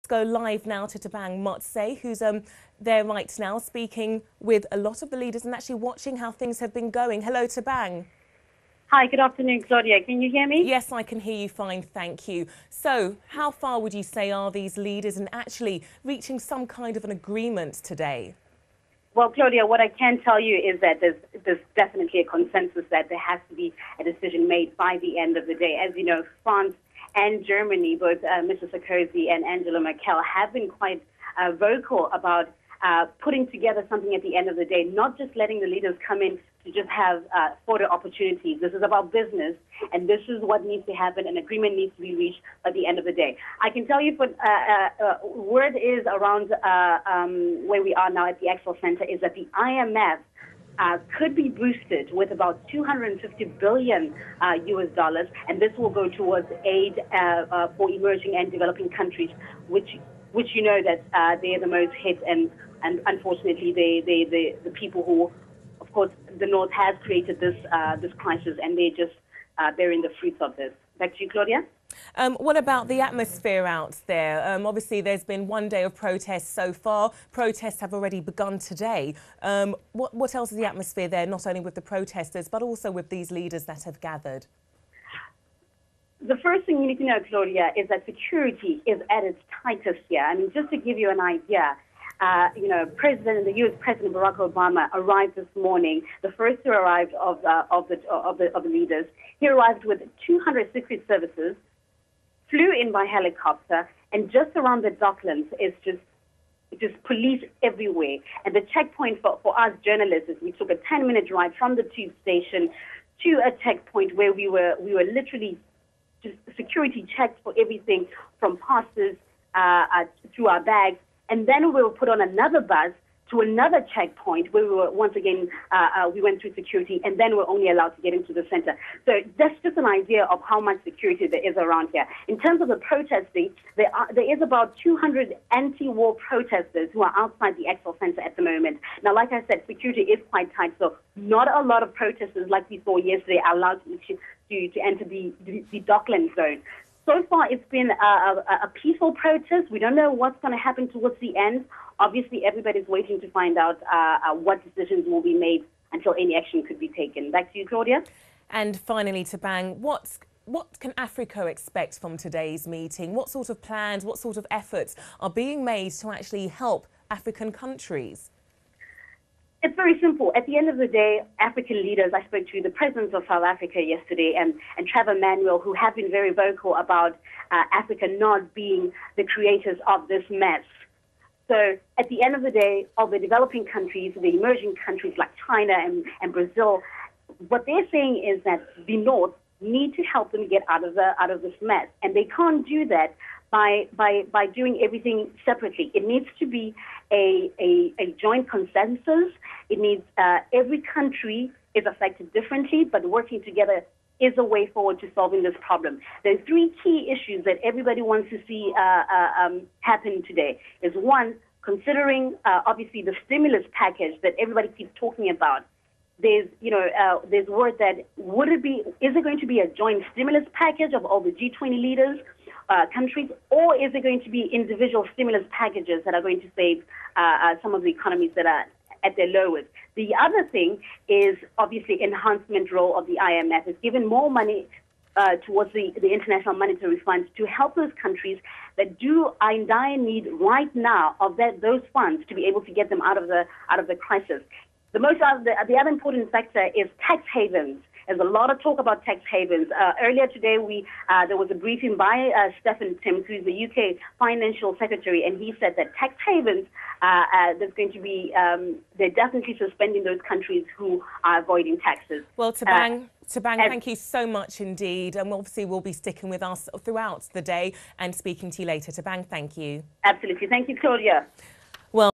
Go live now to Thabang Motsei, who's there right now speaking with a lot of the leaders and actually watching how things have been going. Hello, Thabang. Hi, good afternoon, Claudia. Can you hear me? Yes, I can hear you fine, thank you. So, how far would you say are these leaders in actually reaching some kind of an agreement today? Well, Claudia, what I can tell you is that there's definitely a consensus that there has to be a decision made by the end of the day. As you know, France and Germany, both Mr. Sarkozy and Angela Merkel, have been quite vocal about putting together something at the end of the day, not just letting the leaders come in to just have photo opportunities. This is about business, and this is what needs to happen. An agreement needs to be reached at the end of the day. I can tell you, word is around where we are now at the Excel Center is that the IMF could be boosted with about $250 billion US dollars, and this will go towards aid for emerging and developing countries, which you know that they're the most hit, and unfortunately the people who, of course, the North has created this crisis, and they're just bearing the fruits of this. Back to you, Claudia. What about the atmosphere out there? Obviously, there's been one day of protests so far. Protests have already begun today. What else is the atmosphere there, not only with the protesters, but also with these leaders that have gathered? The first thing you need to know, Claudia, is that security is at its tightest here. I mean, just to give you an idea, the U.S. President Barack Obama arrived this morning, the first to arrive of the leaders. He arrived with 200 Secret Services, flew in by helicopter, and just around the Docklands is just police everywhere. And the checkpoint for us journalists is we took a 10-minute ride from the tube station to a checkpoint where we were literally just security checks for everything from passes through our bags. And then we were put on another bus to another checkpoint where we were once again, we went through security, and then we're only allowed to get into the center. So that's just an idea of how much security there is around here. In terms of the protesting, there is about 200 anti-war protesters who are outside the Excel Center at the moment. Now, like I said, security is quite tight, so not a lot of protesters like we saw yesterday are allowed to enter the Dockland zone. So far, it's been a peaceful protest. We don't know what's going to happen towards the end. Obviously, everybody's waiting to find out what decisions will be made until any action could be taken. Back to you, Claudia. And finally, Thabang, what can Africa expect from today's meeting? What sort of plans, what sort of efforts are being made to actually help African countries? It's very simple. At the end of the day, African leaders, I spoke to the president of South Africa yesterday and Trevor Manuel, who have been very vocal about Africa not being the creators of this mess. So at the end of the day, of the developing countries, the emerging countries like China and Brazil, what they're saying is that the North need to help them get out of this mess. And they can't do that by doing everything separately. It needs to be a joint consensus. It needs every country is affected differently, but working together is a way forward to solving this problem. There are three key issues that everybody wants to see happen today. Is one, considering obviously the stimulus package that everybody keeps talking about. There's word that is it going to be a joint stimulus package of all the G20 leaders, countries, or is it going to be individual stimulus packages that are going to save some of the economies that are at their lowest? The other thing is obviously enhancement role of the IMF. It's given more money towards the International Monetary Fund to help those countries that are in dire need right now of those funds to be able to get them out of the crisis. The other important factor is tax havens. There's a lot of talk about tax havens. Earlier today, there was a briefing by Stephen Timms, who's the UK Financial Secretary, and he said that tax havens, there's going to be, they're definitely suspending those countries who are avoiding taxes. Well, Thabang, thank you so much indeed. And obviously, we'll be sticking with us throughout the day and speaking to you later. Thabang, thank you. Absolutely. Thank you, Claudia. Well.